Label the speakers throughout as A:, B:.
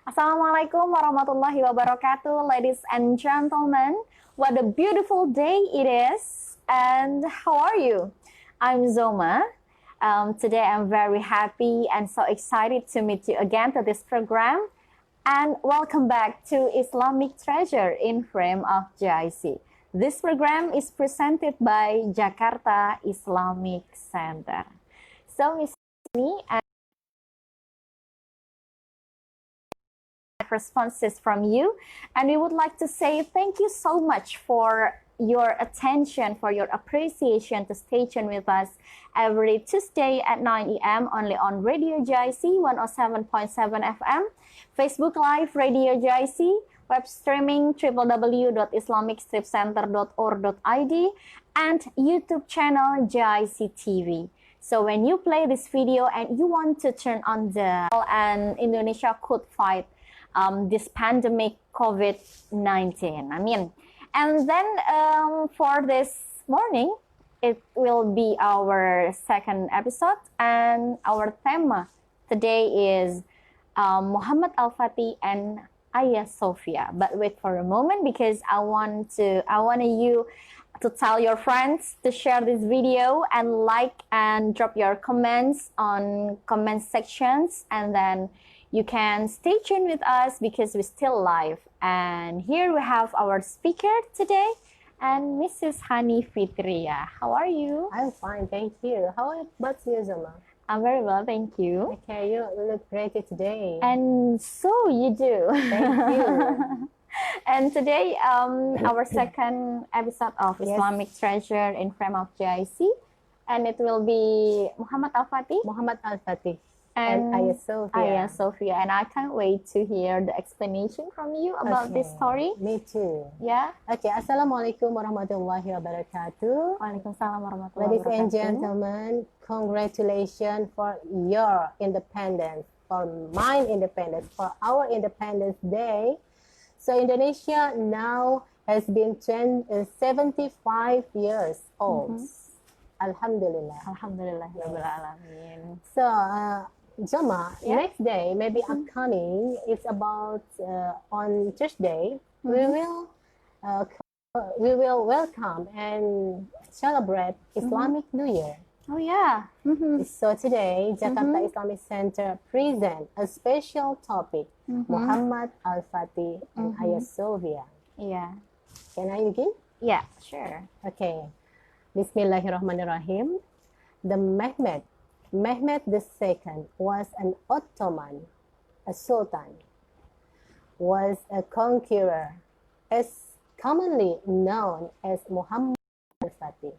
A: Assalamualaikum warahmatullahi wabarakatuh, ladies and gentlemen. What a beautiful day it is. And how are you? I'm Zoma. Today I'm very happy and so excited to meet you again to this program. And welcome back to Islamic Treasure in Frame of JIC. This program is presented by Jakarta Islamic Center. So, Miss Me and responses from you, and we would like to say thank you so much for your attention, for your appreciation to stay tuned with us every Tuesday at 9 a.m. only on Radio JIC 107.7 FM, Facebook Live Radio JIC, web streaming www.islamicstripcenter.org.id, and YouTube channel JIC TV. So when you play this video and you want to turn on the and Indonesia could fight this pandemic COVID-19. And then for this morning, it will be our second episode, and our theme today is Muhammad Al-Fatih and Ayah Sophia. But wait for a moment, because I want you to tell your friends to share this video and like and drop your comments on comment sections, and then you can stay tuned with us because we're still live. And here we have our speaker today, and Mrs. Hani Fitria. How are you?
B: I'm fine, thank you. How about you, Zoma?
A: I'm very well, thank you.
B: Okay, you look pretty today.
A: And so you do.
B: Thank you.
A: And today, our second episode of Islamic Treasure in Frame of JIC, and it will be Muhammad Al-Fatih.
B: Muhammad Al-Fatih.
A: And
B: Ayah Sophia.
A: Ayah Sophia. And I can't wait to hear the explanation from you about this story.
B: Me too.
A: Yeah.
B: Okay, Assalamualaikum warahmatullahi wabarakatuh.
A: Waalaikumsalam warahmatullahi
B: wabarakatuh. Ladies and gentlemen, congratulations for your independence, for my independence, for our Independence Day. So Indonesia now has been 75 years old. Alhamdulillah.
A: Alhamdulillah. Alamin.
B: So, Zoma, next day, maybe upcoming, it's about on Thursday, we will welcome and celebrate Islamic New Year.
A: Oh yeah.
B: So today, Jakarta Islamic Center present a special topic, Muhammad Al-Fatih and Ayah Sophia.
A: Yeah.
B: Can I begin?
A: Yeah, sure.
B: Okay. Bismillahirrahmanirrahim. The Mehmed II was an Ottoman, a sultan, was a conqueror, as commonly known as Muhammad al-Fatih.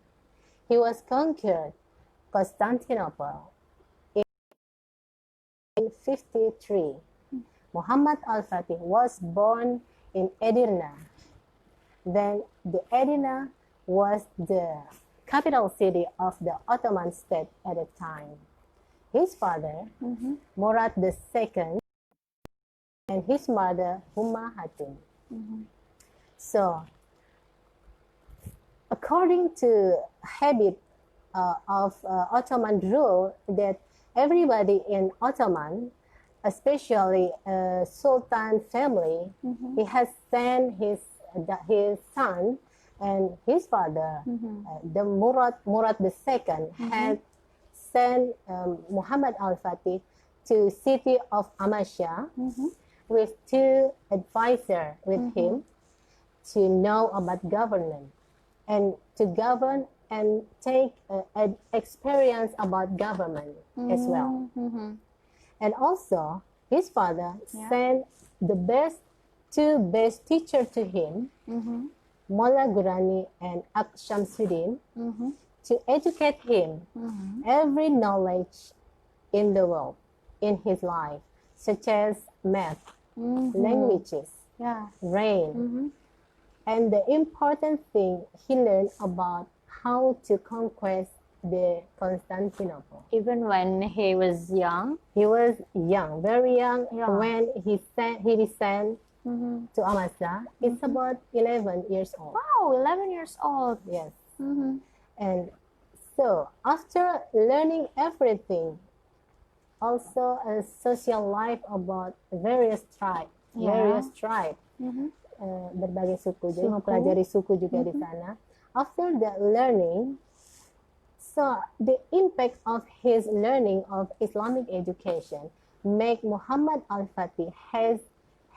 B: He was conquered Constantinople in 53. Muhammad al-Fatih was born in Edirne. Then the Edirne was the capital city of the Ottoman state at the time. His father, Murad II, and his mother, Humma Hatun. So, according to habit of Ottoman rule, that everybody in Ottoman, especially Sultan family, he has sent his son and his father, the Murad II, had sent Muhammad Al-Fatih to city of Amasya with two advisors with him to know about government and to govern and take an experience about government as well. And also, his father sent the two best teachers to him, Molla Gurani and Ak Shamsuddin, to educate him every knowledge in the world, in his life, such as math, languages, rain, and the important thing, he learned about how to conquest the Constantinople.
A: Even when he was young?
B: He was young, very young, when he descended to Amasya. It's about 11 years old.
A: Wow, 11 years old.
B: Yes. And so after learning everything, also a social life about various tribe, berbagai suku. Jadi mempelajari suku juga di sana. After the learning, so the impact of his learning of Islamic education make Muhammad al-Fatih has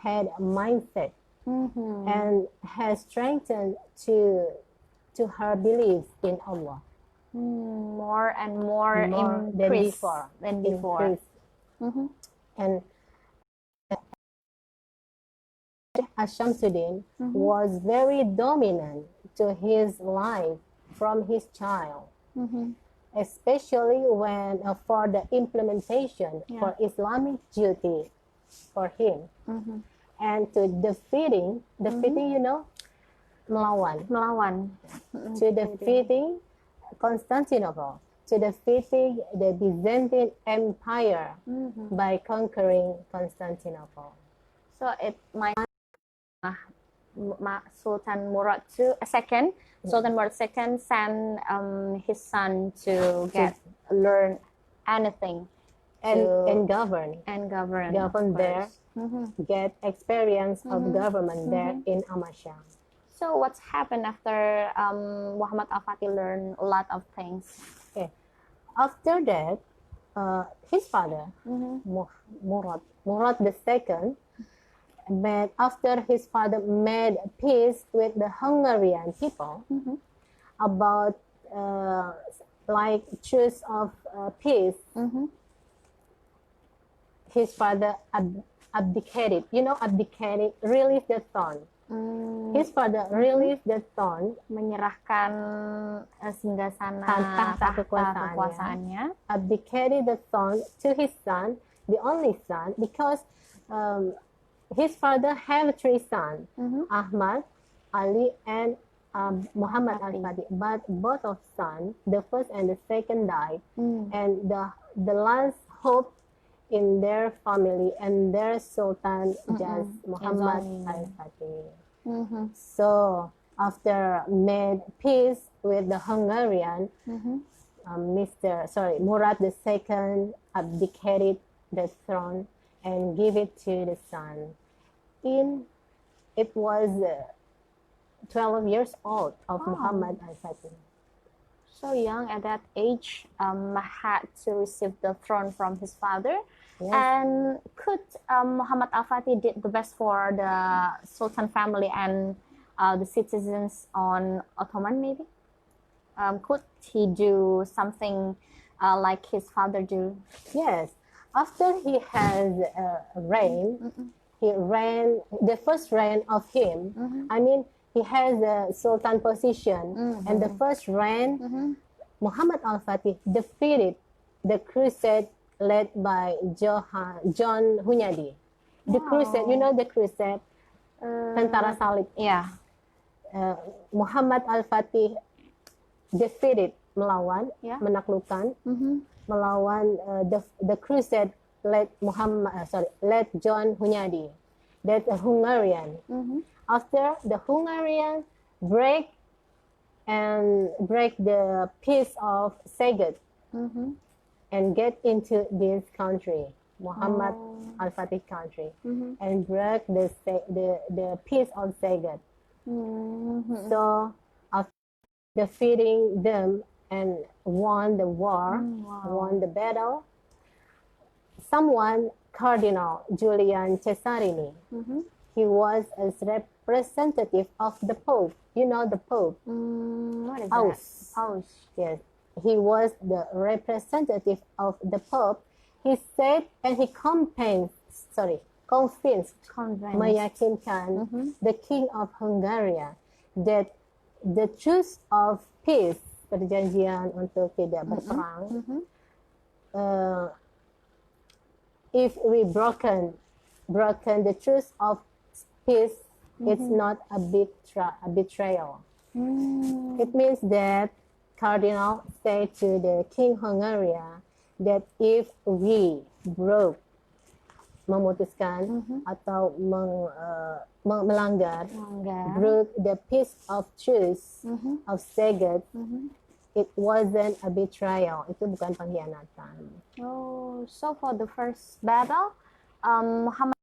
B: had a mindset and has strengthened to her belief in Allah.
A: More and more than before.
B: And Ash-Shamsuddin was very dominant to his life from his child, especially when for the implementation for Islamic duty for him, and to defeating, you know, melawan, to defeating Constantinople, to defeating the Byzantine Empire by conquering Constantinople.
A: So it might Sultan Murad II sent his son to learn anything
B: and govern there, get experience of government there in Amasya.
A: So what's happened after Muhammad al-Fatih learned a lot of things?
B: Okay. After that, his father, Murad II, after his father made peace with the Hungarian people about like truce of peace, his father abdicated. You know, abdicated, released the throne. His father released the throne,
A: menyerahkan singgasana
B: tahta kekuasaannya, abdicated the throne to his son, the only son, because his father had 3 sons, Ahmad, Ali, and Muhammad al-Fatih. But both of sons, the first and the second, died, and the last hope in their family and their sultan just Muhammad al-Fatih. So after made peace with the Hungarian, Murad II abdicated the throne and give it to the son. It was 12 years old of Muhammad al-Fatih.
A: So young at that age, had to receive the throne from his father. Yes. And could Muhammad al-Fatih did the best for the Sultan family and the citizens on Ottoman maybe? Could he do something like his father do?
B: Yes. After he has reigned, he ran the first reign of him. I mean, he has a sultan position, and the first reign, Muhammad al-Fatih defeated the crusade led by John Hunyadi. The crusade, you know the crusade, Tentara Salib.
A: Yeah.
B: Muhammad al-Fatih defeated, melawan, menaklukkan, melawan the crusade led John Hunyadi, that's a Hungarian. After the Hungarian break the peace of Szeged and get into this country, Muhammad al-Fatih country, and break the peace of Szeged. So after defeating them and won the war, won the battle, someone, Cardinal Julian Cesarini, he was a representative of the Pope. You know the Pope?
A: What is
B: Aus.
A: that? Aus.
B: Yes. He was the representative of the Pope. He said, and he convinced, meyakinkan the King of Hungary that the truce of peace, perjanjian untuk tidak berperang, if we broken the truce of peace, it's not a betrayal. It means that Cardinal said to the King Hungary that if we memutuskan atau melanggar, broke the peace of truce of Szeged, it wasn't a betrayal. Itu bukan pengkhianatan.
A: Oh, so for the first battle, Muhammad.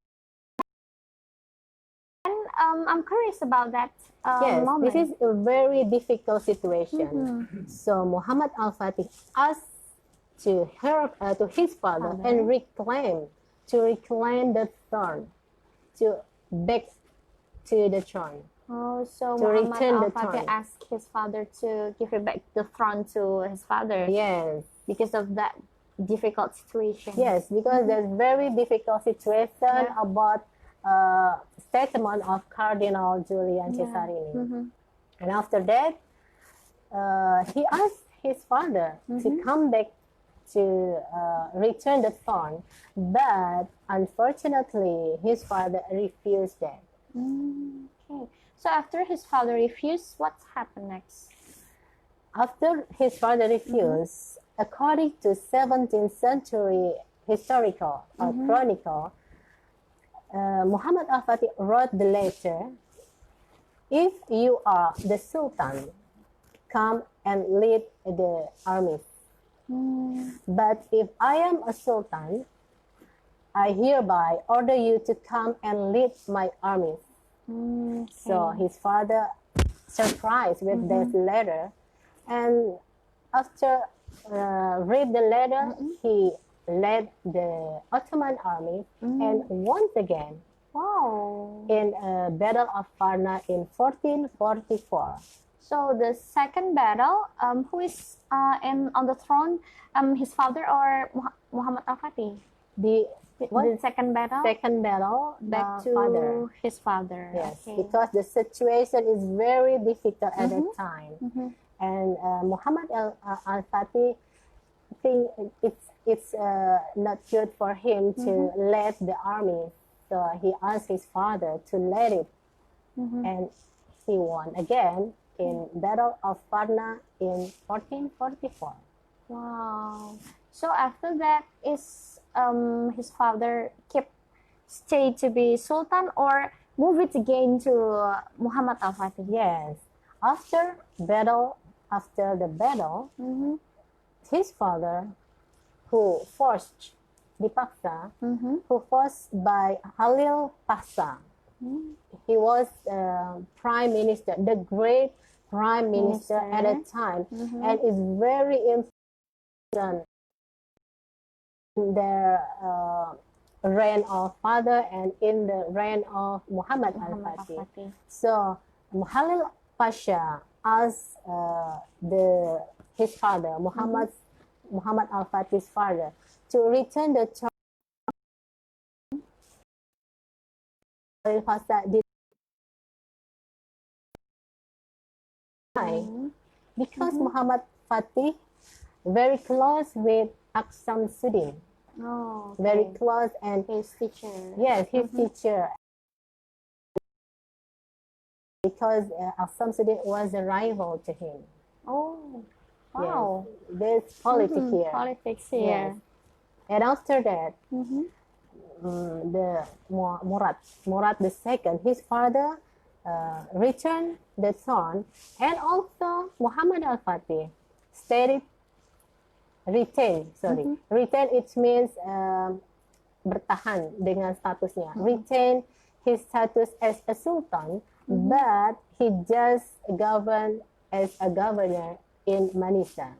A: And I'm curious about that
B: Yes,
A: moment.
B: this is a very difficult situation. So Muhammad al-Fatih asked to his father and reclaim the throne, to back to the throne.
A: Oh, so
B: To
A: Muhammad
B: return the
A: al-Fatih
B: throne.
A: asked his father to give it back the throne to his father.
B: Yes.
A: Because of that difficult situation.
B: Yes, because there's very difficult situation about statement of Cardinal Julian Cesarini. And after that, he asked his father to come back to return the throne, but unfortunately, his father refused that.
A: Okay. So after his father refused, what happened next?
B: After his father refused, according to 17th century historical chronicle, Muhammad al-Fatih wrote the letter, "If you are the Sultan, come and lead the armies. But if I am a Sultan, I hereby order you to come and lead my armies." So his father surprised with this letter, and after read the letter, he led the Ottoman army and once again in a battle of Varna in 1444.
A: So the second battle, who is on the throne, his father or Muhammad al-Fatih? The second battle?
B: Second battle,
A: back to
B: father.
A: his father.
B: Yes,
A: okay.
B: because the situation is very difficult at that time. And Muhammad al-Fatih think it's not good for him to lead the army. So he asked his father to lead it. And he won again in Battle of Varna in 1444.
A: Wow. So after that, is his father stay to be Sultan or move it again to Muhammad al-Fatih?
B: Yes. After the battle, his father, who forced dipaksa, who forced by Halil Pasha, he was prime minister, the great prime minister at that time, and is very important in the reign of father and in the reign of Muhammad al-Fatih. So Halil Pasha asked his father, Muhammad al-Fatih's father, to return the throne. Halil Pasha did because Muhammad Fatih very close with Aksam Sudin.
A: Oh, okay.
B: Very close, and
A: his teacher.
B: Yes, his teacher. Because Al-Samsuddin was a rival to him.
A: Oh, wow.
B: Yes, there's politics here.
A: Politics here.
B: Yes. And after that, the Murad II, his father, returned the throne, and also Muhammad al-Fatih retain. Retain, it means bertahan dengan statusnya. Retain his status as a sultan, but he just governed as a governor in Manisa.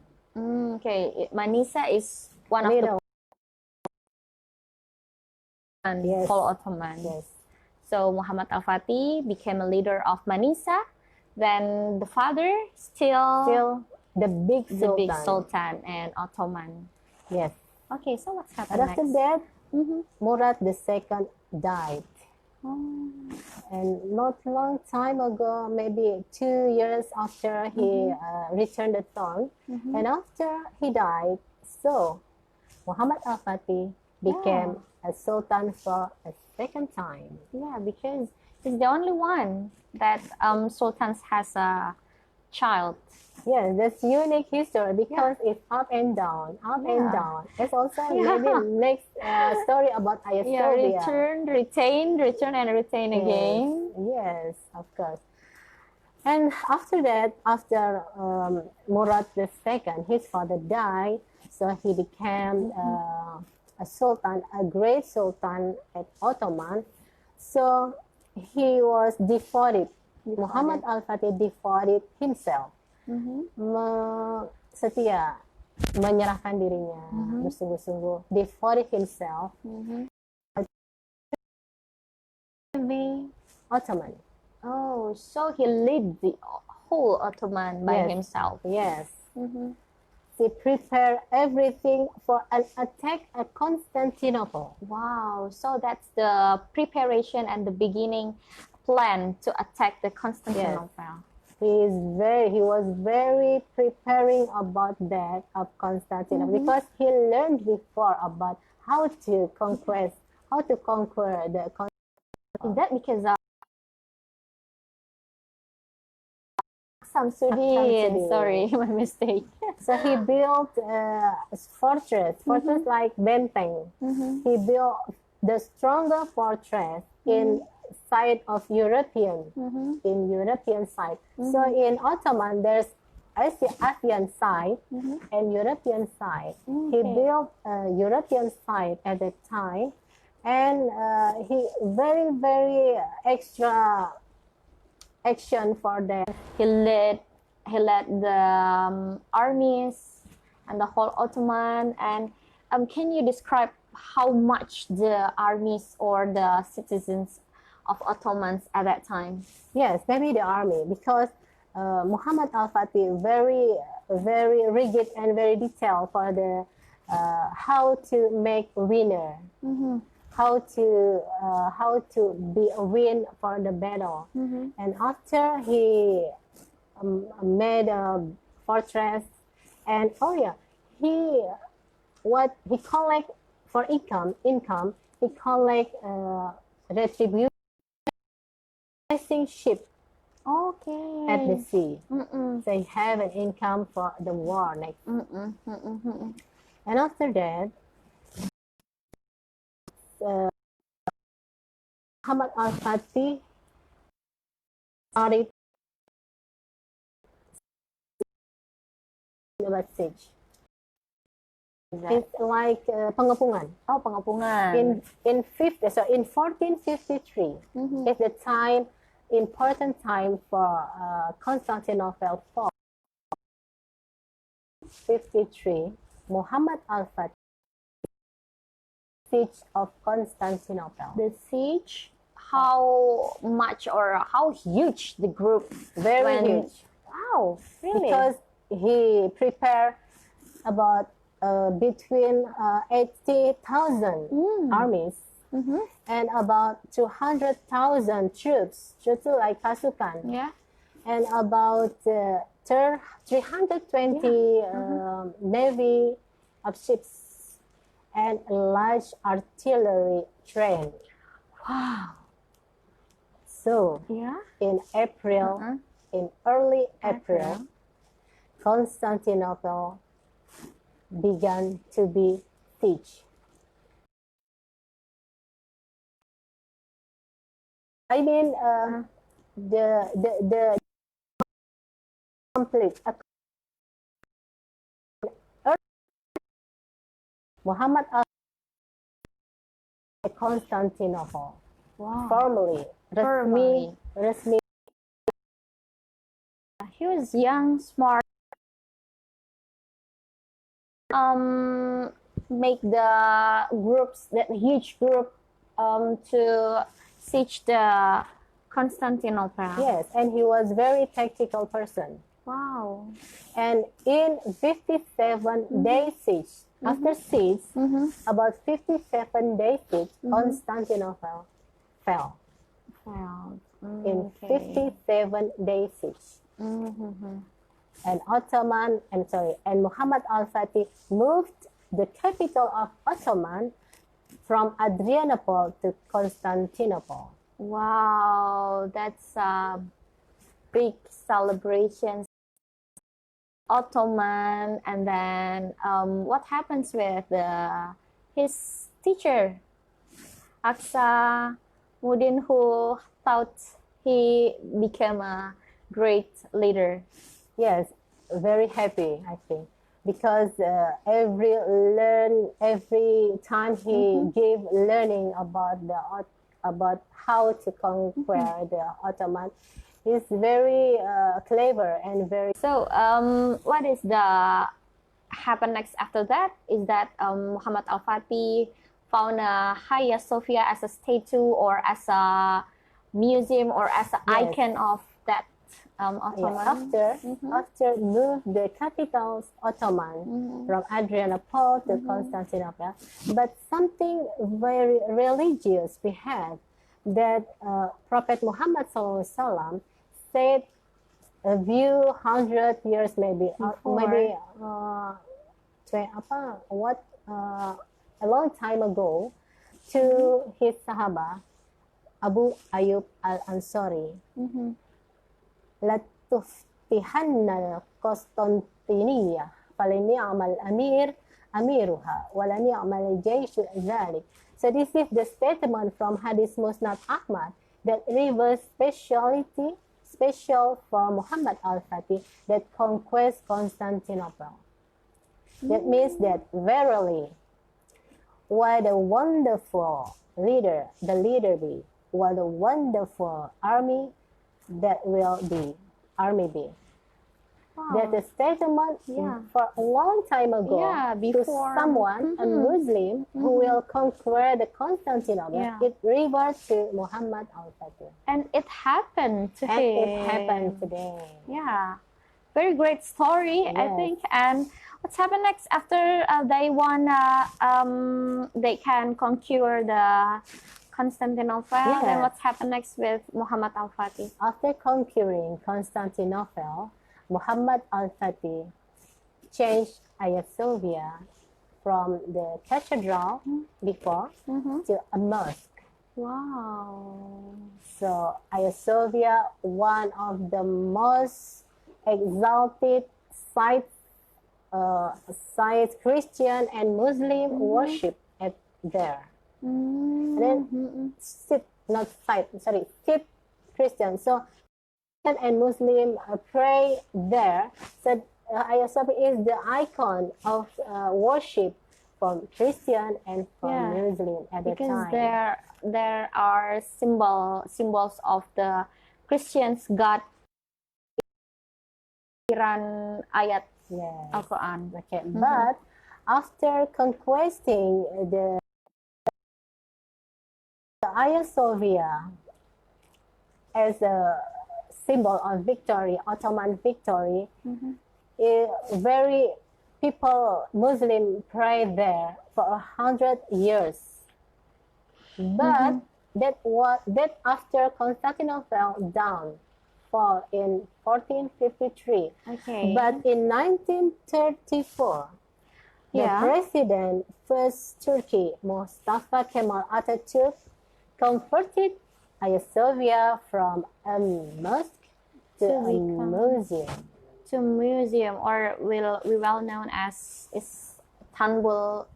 A: Okay, Manisa is one of the for Ottoman.
B: Yes.
A: So Muhammad al-Fatih became a leader of Manisa. Then the father still
B: the big
A: sultan and Ottoman.
B: Yes.
A: Okay, so what's happened
B: next? After that, Murad II died. And not long time ago, maybe 2 years after he returned the throne, and after he died, so Muhammad al-Fatih became a sultan for a second time.
A: Yeah, because he's the only one that sultans has a child.
B: Yes, that's unique history because it's up and down, and down. It's also maybe next story about Ayasofya.
A: Yeah, return and retain again.
B: Yes, of course. And after that, after Murad II, his father died, so he became a sultan, a great sultan at Ottoman. So he was devoted. Muhammad Al-Fatih devoted himself, setia, menyerahkan dirinya, bersungguh-sungguh, devoted himself the Ottoman.
A: Oh, so he led the whole Ottoman by
B: Yes.
A: himself.
B: Yes. He prepared everything for an attack at Constantinople.
A: Wow, so that's the preparation and the beginning plan to attack the Constantinople.
B: He was very preparing about that of Constantinople because he learned before about how to conquer the
A: Is that because of Samsudin? Sorry, my mistake.
B: So he built a fortress like Benteng. He built the stronger fortress in side of European side. So in Ottoman, there's Asian side and European side. He built a European side at that time, and he very extra action for that.
A: He led the armies and the whole Ottoman. And can you describe how much the armies or the citizens of Ottomans at that time?
B: Yes, maybe the army, because Muhammad Al-Fatih very rigid and very detailed for the how to make winner, how to be a win for the battle. And after he made a fortress, and what he collect for income, he collect retribution ship at the sea. So he have an income for the war next. And after that, Muhammad Al-Fatih started siege. It's like pengepungan.
A: Oh, pengepungan.
B: In 1453, it's the time, important time for Constantinople fall. 53, Muhammad Al-Fatih, siege of Constantinople.
A: The siege, how much or how huge the group?
B: Very huge.
A: Wow, really?
B: Because he prepared about between 80,000 armies and about 200,000 troops, like pasukan.
A: Yeah.
B: And about 320 navy of ships and large artillery train.
A: Wow.
B: So in April, in early April, Constantinople began to be siege. I mean, the complete Muhammad Al Constantinople.
A: Wow.
B: Formally.
A: He was young, smart. Make the groups, that huge group, to siege the Constantinople.
B: Yes, and he was very tactical person.
A: Wow.
B: And in 57 days siege, after siege, about 57 days siege, Constantinople fell. In 57 days siege. And Muhammad Al-Fatih moved the capital of Ottoman from Adrianople to Constantinople.
A: Wow, that's a big celebration. Ottoman, and then what happens with his teacher, Aksa Muddin, who thought he became a great leader.
B: Yes, very happy, I think, because every time he gave learning about about how to conquer the Ottoman, he's very clever and very.
A: So, what is the happen next after that? Is that Muhammad Al-Fatih found Hagia Sophia as a statue or as a museum or as an
B: Yes.
A: icon of that Ottoman?
B: After moved the capital Ottoman from Adrianople to Constantinople, but something very religious we have that Prophet Muhammad SAW said a few hundred years maybe a long time ago to his Sahaba Abu Ayyub al-Ansari. لتفتحن القسطنطينية فلنعم الأمير أميرها ولنعم الجيش ذلك. So this is the statement from Hadith Musnad Ahmad that reveals special for Muhammad Al-Fatih that conquest Constantinople. That means that verily, what a wonderful leader the leader be, what a wonderful army that will be army be.
A: Wow.
B: That's a statement for a long time ago
A: before
B: to someone, a Muslim, who will conquer the Constantinople. It reverts to Muhammad Al-Fatih.
A: And it happened to
B: And
A: him.
B: it happened today.
A: Yeah. Very great story, I think. And what's happened next after they won, they can conquer the Constantinople? Then what's happened next with Muhammad Al-Fatih?
B: After conquering Constantinople, Muhammad Al-Fatih changed Hagia Sophia from the cathedral before to a mosque.
A: Wow.
B: So Hagia Sophia, one of the most exalted sites Christian and Muslim worship at there. And then sit Christian. So Christian and Muslim pray there. So Hagia Sophia is the icon of worship from Christian and from Muslim at the time.
A: Because there are symbols of the Christians God Quran ayat Al-Quran.
B: Okay. But after conquesting the Hagia Sophia as a symbol of victory, Ottoman victory, Muslim pray there for 100 years. But that after Constantinople fall in 1453.
A: Okay.
B: But in 1934, the president first Turkey, Mustafa Kemal Atatürk, converted Hagia Sophia from a mosque to a museum.
A: To museum, or will be well known as Istanbul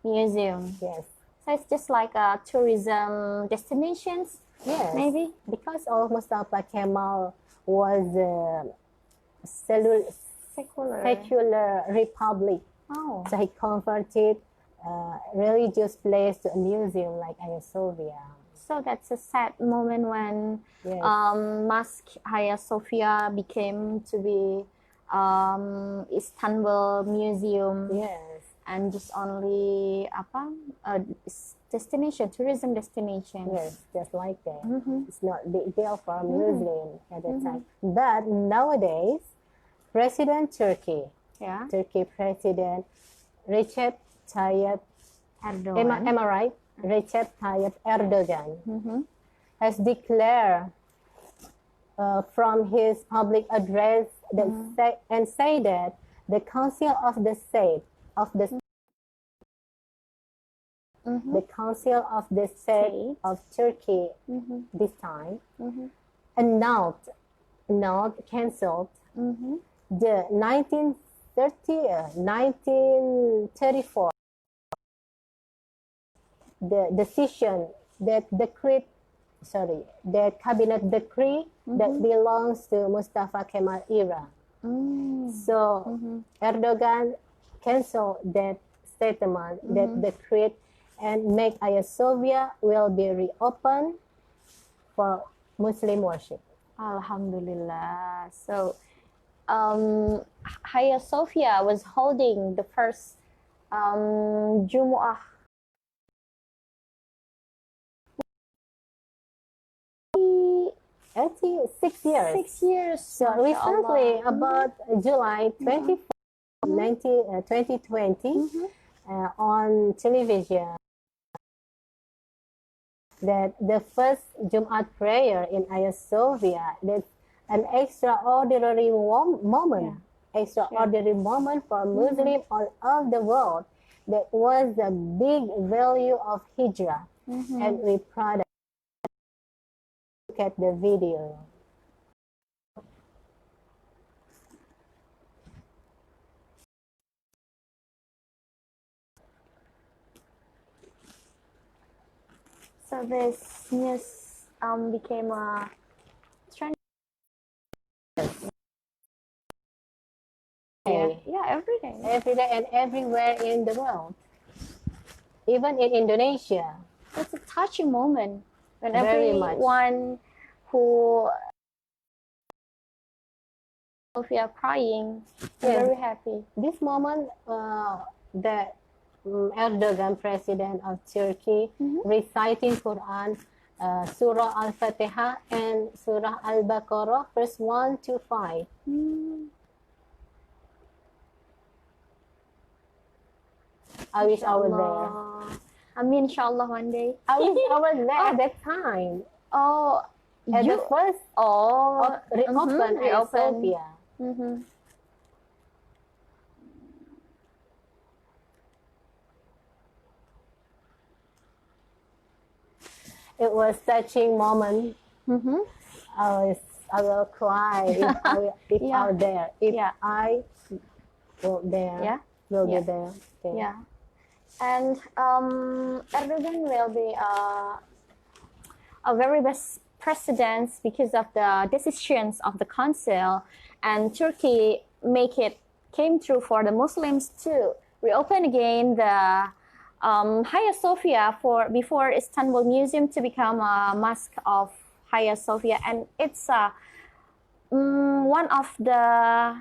A: Museum.
B: Yes.
A: So it's just like a tourism destinations.
B: Yes.
A: Maybe
B: because of Mustafa Kemal was a secular republic.
A: Oh.
B: So he converted religious place to a museum like Hagia Sophia.
A: So that's a sad moment when Mosque Hagia Sophia became to be Istanbul Museum.
B: Yes.
A: And just only destination, tourism destination.
B: Yes, just like that. It's not a big deal for a Muslim at that time. But nowadays, President Turkey President Recep Tayyip
A: Erdogan.
B: Am I right? Recep Tayyip Erdogan has declared from his public address that say that the Council of the State the Council of the State of Turkey this time cancelled the 1934 the decision that decreed the cabinet decree that belongs to Mustafa Kemal era. So Erdogan canceled that statement, that decree, and make Hagia Sophia will be reopened for Muslim worship.
A: Alhamdulillah. So, Hagia Sophia was holding the first Jumu'ah.
B: 86 years.
A: 6 years.
B: So recently, about July 24, 2020, on television, that the first Jumat prayer in Hagia Sophia, that's an extraordinary moment, extraordinary moment for Muslims all over the world. That was the big value of Hijrah, and we proud of. Look at the video.
A: So this news became a trend. Yeah, every day.
B: Every day and everywhere in the world. Even in Indonesia.
A: It's a touching moment when
B: Very much.
A: everyone who Sophia crying, very happy.
B: This moment, the Erdogan, president of Turkey, reciting Quran, Surah Al-Fatihah and Surah Al-Baqarah, verse 1 to 5. I wish I was there.
A: I mean, inshallah, one day.
B: I wish I was there at that time.
A: Oh,
B: At the first reopen Hagia Sophia. It was touching moment. I will cry if I were there. If I were there, will be there.
A: Yeah. And Erdogan will be a very best president because of the decisions of the council, and Turkey came through for the Muslims to reopen again the Hagia Sophia before Istanbul Museum to become a mosque of Hagia Sophia, and it's one of the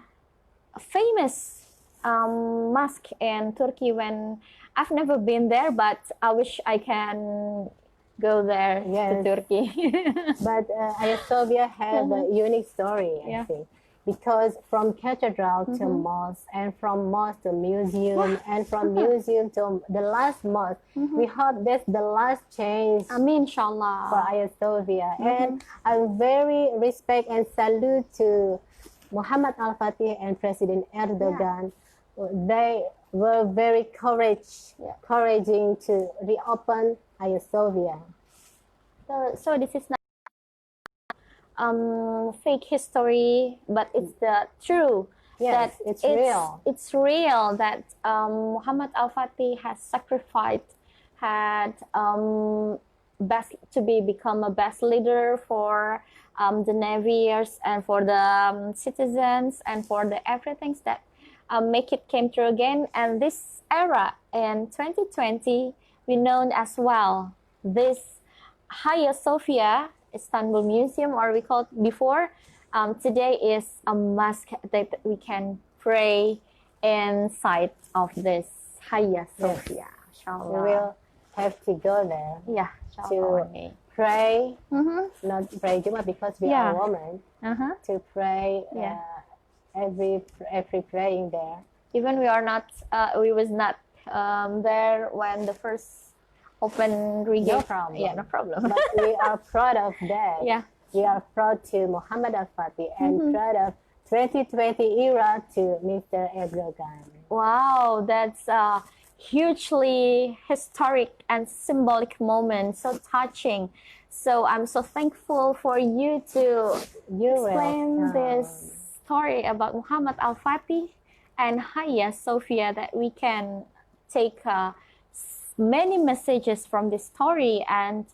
A: famous mosque in Turkey. When I've never been there, but I wish I can go there to Turkey.
B: But Hagia Sophia have a unique story, I think. Because from cathedral to mosque, and from mosque to museum, and from museum to the last mosque, we hope that's the last change
A: inshallah,
B: for Hagia Sophia. And I very respect and salute to Muhammad Al-Fatih and President Erdogan. They were very encouraging to reopen Hagia Sophia.
A: So this is not fake history, but it's the true.
B: Yes, it's real.
A: It's real that Muhammad Al-Fatih has sacrificed, had become a best leader for the navies and for the citizens and for the everything that make it came true again. And this era in 2020, we know as well this Hagia Sophia Istanbul Museum, or we called before, today is a mosque that we can pray inside of this Hagia Sophia. Inshallah.
B: We will have to go there.
A: Yeah,
B: to pray, not pray Jummah because we are women. To pray every praying there.
A: Even we are not, we was not there when the first open regain.
B: No problem.
A: Yeah, no problem.
B: But we are proud of that.
A: Yeah.
B: We are proud to Muhammad Al-Fatih and proud of 2020 era to Mr. Erdogan.
A: Wow, that's a hugely historic and symbolic moment. So touching. So I'm so thankful for you to explain this story about Muhammad Al-Fatih and Hagia Sophia, that we can take many messages from this story, and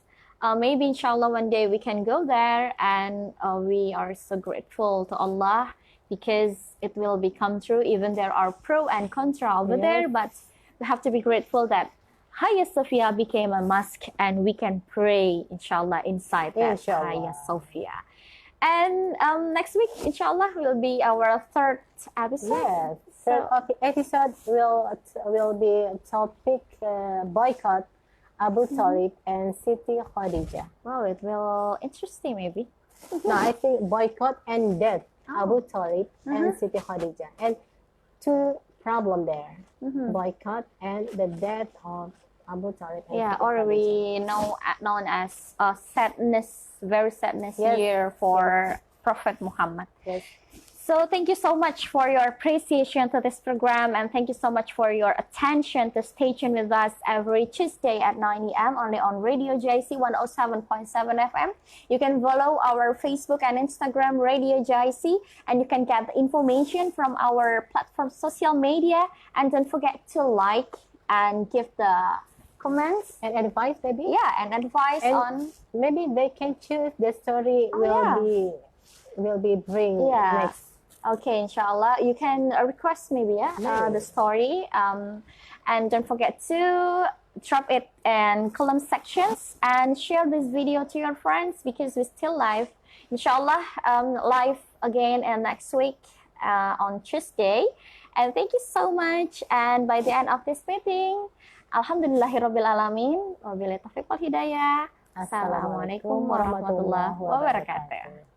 A: Maybe inshallah one day we can go there, and we are so grateful to Allah because it will become true. Even there are pro and contra over there, but we have to be grateful that Hagia Sophia became a mosque and we can pray inshallah inside that Hagia Sophia. And next week inshallah will be our third episode.
B: Yes, third episode will be topic boycott Abu Talib and Siti Khadijah.
A: Wow, it will interesting maybe.
B: No, I think boycott and death Abu Talib and Siti Khadijah, and two problem there, boycott and the death of Abu Talib. And
A: yeah,
B: Siti
A: or
B: Khadijah.
A: we known as sadness, very sadness year for Prophet Muhammad.
B: Yes.
A: So thank you so much for your appreciation to this program, and thank you so much for your attention to stay tuned with us every Tuesday at 9 a.m. only on Radio JC 107.7 FM. You can follow our Facebook and Instagram Radio JC, and you can get information from our platform social media. And don't forget to like and give the comments
B: And advice, maybe.
A: yeah, and advice
B: And
A: on
B: maybe they can choose the story will be bring next.
A: Okay, inshallah. You can request maybe the story. And don't forget to drop it in column sections and share this video to your friends because we're still live. Inshallah, live again next week on Tuesday. And thank you so much. And by the end of this meeting, Alhamdulillahirabbil alamin. Wabillahi taufiq wal hidayah. Assalamualaikum warahmatullahi wabarakatuh.